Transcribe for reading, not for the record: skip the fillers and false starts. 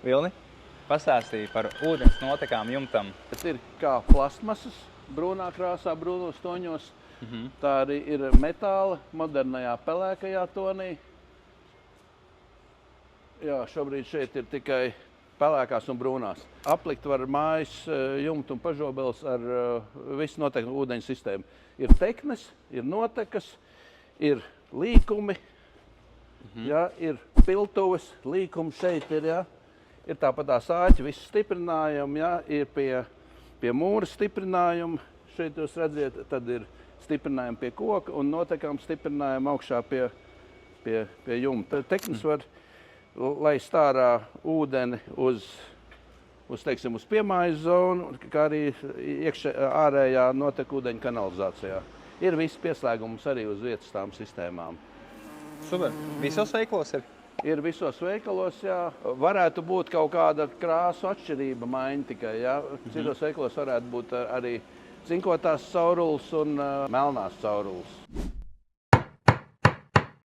Vilni, pastāstīja par ūdens notekām jumtam. Tas ir kā plastmasas, brūnā krāsā, brūnos toņos. Tā arī ir metāla, modernajā pelēkajā tonī. Jā, šobrīd šeit ir tikai pelēkās un brūnās. Aplikt var mājas jumtu un pažobeles ar visu noteiktu ūdeņu sistēmu. Ir teknes, ir notekas, ir līkumi, jā, ir piltuves, līkumi šeit ir, jā. Ir tāpat tā sāķi, visu stiprinājumi, jā, ir pie mūra stiprinājumi. Šeit jūs redziet, tad ir stiprinājumi pie koka un notekām stiprinājumi augšā pie jumta. Teknes var laist ārā ūdeni uz piemājas zonu, kā arī ārējā notekūdeņu kanalizācijā. Ir visi pieslēgums arī uz vietas tām sistēmām. Super. Visos veikalos ir? Ir visos veikalos, jā. Varētu būt kaut kāda krāsu atšķirība maiņa tikai, jā. Citos veikalos varētu būt arī cinkotās caurules un melnās caurules.